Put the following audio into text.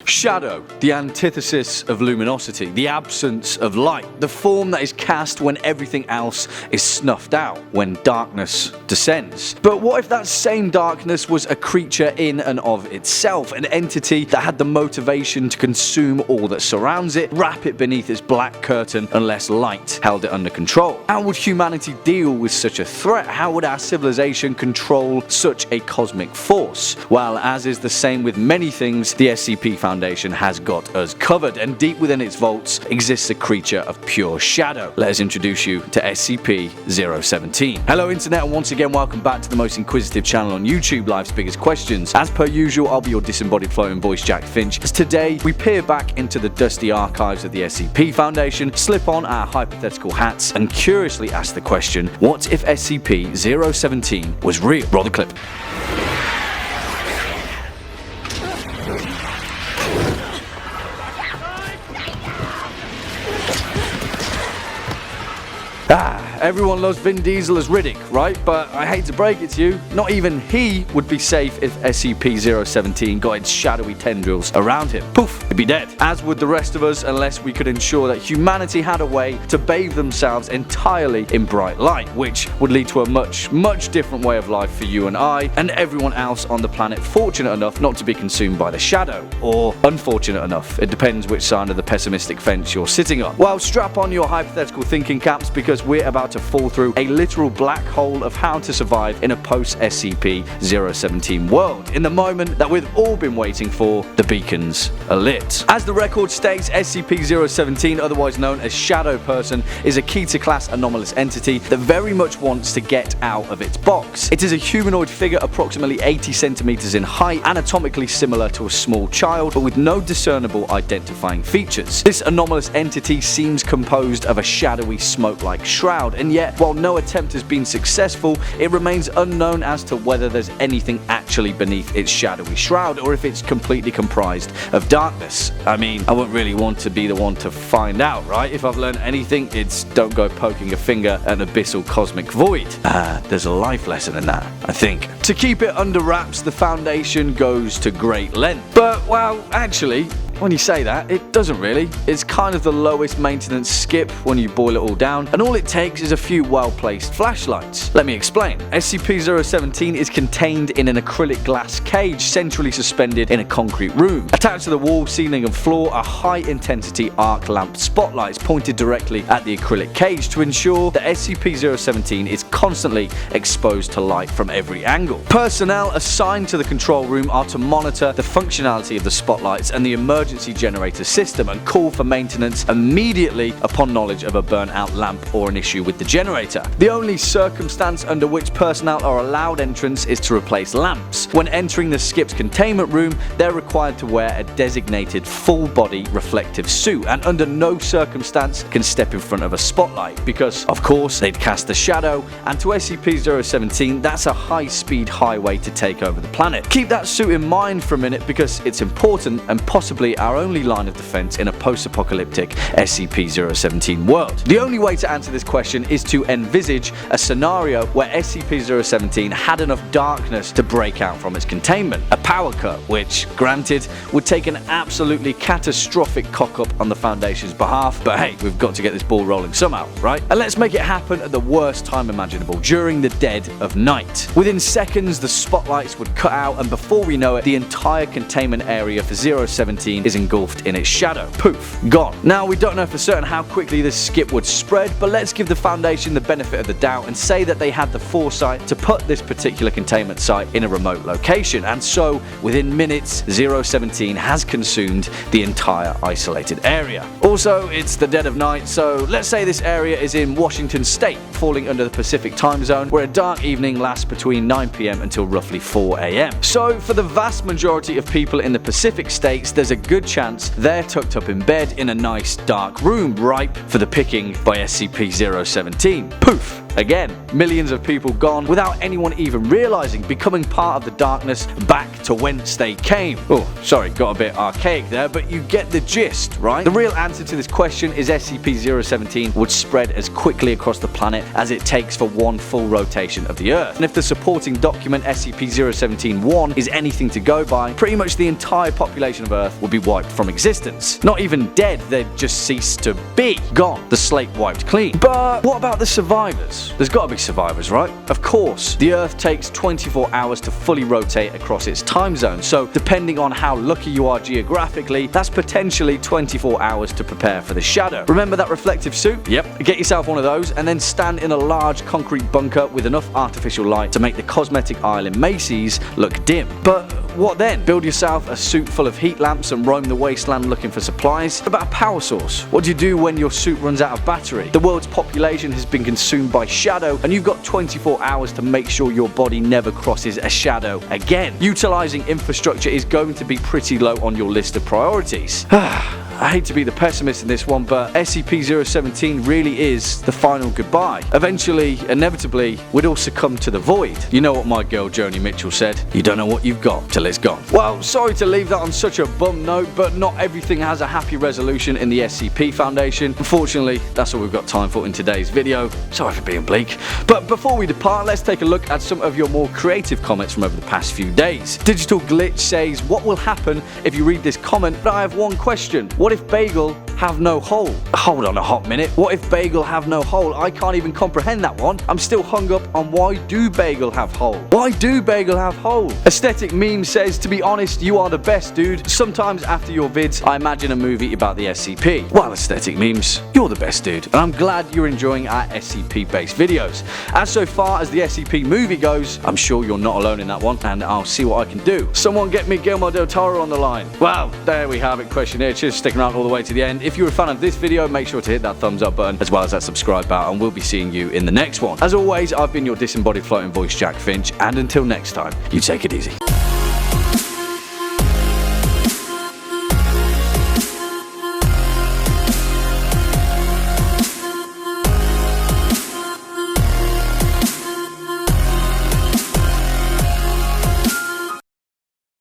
Shadow, the antithesis of luminosity, the absence of light, the form that is cast when everything else is snuffed out, when darkness descends. But what if that same darkness was a creature in and of itself, an entity that had the motivation to consume all that surrounds it, wrap it beneath its black curtain unless light held it under control? How would humanity deal with such a threat? How would our civilization control such a cosmic force? Well, as is the same with many things, the SCP Foundation has got us covered, and deep within its vaults exists a creature of pure shadow. Let us introduce you to SCP-017. Hello internet, and once again welcome back to the most inquisitive channel on YouTube, Life's Biggest Questions. As per usual, I'll be your disembodied floating voice, Jack Finch, as today we peer back into the dusty archives of the SCP Foundation, slip on our hypothetical hats, and curiously ask the question, what if SCP-017 was real? Roll the clip. Everyone loves Vin Diesel as Riddick, right? But I hate to break it to you, not even he would be safe if SCP-017 got its shadowy tendrils around him. Poof, he'd be dead. As would the rest of us, unless we could ensure that humanity had a way to bathe themselves entirely in bright light, which would lead to a much different way of life for you and I, and everyone else on the planet fortunate enough not to be consumed by the shadow, or unfortunate enough. It depends which side of the pessimistic fence you're sitting on. Well, strap on your hypothetical thinking caps, because we're about to fall through a literal black hole of how to survive in a post-SCP-017 world, in the moment that we've all been waiting for. The beacons are lit. As the record states, SCP-017, otherwise known as Shadow Person, is a Keter-class anomalous entity that very much wants to get out of its box. It is a humanoid figure approximately 80 centimeters in height, anatomically similar to a small child, but with no discernible identifying features. This anomalous entity seems composed of a shadowy smoke-like shroud, and yet, while no attempt has been successful, it remains unknown as to whether there's anything actually beneath its shadowy shroud, or if it's completely comprised of darkness. I mean, I wouldn't really want to be the one to find out, right? If I've learned anything, it's don't go poking a finger at an abyssal cosmic void. There's a life lesson in that, I think. To keep it under wraps, the Foundation goes to great length. But, well, actually, when you say that, it doesn't really. It's kind of the lowest maintenance skip when you boil it all down, and all it takes is a few well-placed flashlights. Let me explain. SCP-017 is contained in an acrylic glass cage centrally suspended in a concrete room. Attached to the wall, ceiling and floor are high-intensity arc lamp spotlights pointed directly at the acrylic cage to ensure that SCP-017 is constantly exposed to light from every angle. Personnel assigned to the control room are to monitor the functionality of the spotlights and the emergency generator system, and call for maintenance immediately upon knowledge of a burnt out lamp or an issue with the generator. The only circumstance under which personnel are allowed entrance is to replace lamps. When entering the skip's containment room, they're required to wear a designated full-body reflective suit, and under no circumstance can step in front of a spotlight, because of course they'd cast a shadow, and to SCP-017 that's a high-speed highway to take over the planet. Keep that suit in mind for a minute, because it's important and possibly our only line of defense in a post-apocalyptic SCP-017 world. The only way to answer this question is to envisage a scenario where SCP-017 had enough darkness to break out from its containment. A power cut, which, granted, would take an absolutely catastrophic cock-up on the Foundation's behalf, but hey, we've got to get this ball rolling somehow, right? And let's make it happen at the worst time imaginable, during the dead of night. Within seconds, the spotlights would cut out, and before we know it, the entire containment area for 017 is engulfed in its shadow. Poof, gone. Now, we don't know for certain how quickly this skip would spread, but let's give the Foundation the benefit of the doubt and say that they had the foresight to put this particular containment site in a remote location, and so within minutes 017 has consumed the entire isolated area. Also, it's the dead of night, so let's say this area is in Washington State, falling under the Pacific time zone, where a dark evening lasts between 9 PM until roughly 4 AM. So for the vast majority of people in the Pacific states, there's a good chance they're tucked up in bed in a nice dark room ripe for the picking by SCP-017. Poof! Again, millions of people gone without anyone even realizing, becoming part of the darkness back to whence they came. Oh, sorry, got a bit archaic there, but you get the gist, right? The real answer to this question is SCP-017 would spread as quickly across the planet as it takes for one full rotation of the Earth. And if the supporting document SCP-017-1 is anything to go by, pretty much the entire population of Earth would be wiped from existence. Not even dead, they'd just cease to be. Gone. The slate wiped clean. But what about the survivors? There's gotta be survivors, right? Of course. The Earth takes 24 hours to fully rotate across its time zone, so depending on how lucky you are geographically, that's potentially 24 hours to prepare for the shadow. Remember that reflective suit? Yep. Get yourself one of those and then stand in a large concrete bunker with enough artificial light to make the cosmetic aisle in Macy's look dim. But what then? Build yourself a suit full of heat lamps and roam the wasteland looking for supplies? What about a power source? What do you do when your suit runs out of battery? The world's population has been consumed by shadow and you've got 24 hours to make sure your body never crosses a shadow again. Utilizing infrastructure is going to be pretty low on your list of priorities. I hate to be the pessimist in this one, but SCP-017 really is the final goodbye. Eventually, inevitably, we'd all succumb to the void. You know what my girl Joni Mitchell said? You don't know what you've got till it's gone. Well, sorry to leave that on such a bum note, but not everything has a happy resolution in the SCP Foundation. Unfortunately, that's all we've got time for in today's video. Sorry for being bleak. But before we depart, let's take a look at some of your more creative comments from over the past few days. Digital Glitch says, what will happen if you read this comment? But I have one question. What if Bagel have no hole? Hold on a hot minute. What if Bagel have no hole? I can't even comprehend that one. I'm still hung up on why do Bagel have hole? Why do Bagel have hole? Aesthetic Meme says, to be honest, you are the best, dude. Sometimes after your vids, I imagine a movie about the SCP. Well, Aesthetic Memes, you're the best, dude. And I'm glad you're enjoying our SCP-based videos. As so far as the SCP movie goes, I'm sure you're not alone in that one, and I'll see what I can do. Someone get me Guillermo del Toro on the line. Well, there we have it, questionnaire. Cheers for sticking around all the way to the end. If you're a fan of this video, make sure to hit that thumbs up button as well as that subscribe button. We'll be seeing you in the next one. As always, I've been your disembodied floating voice, Jack Finch, and until next time, you take it easy.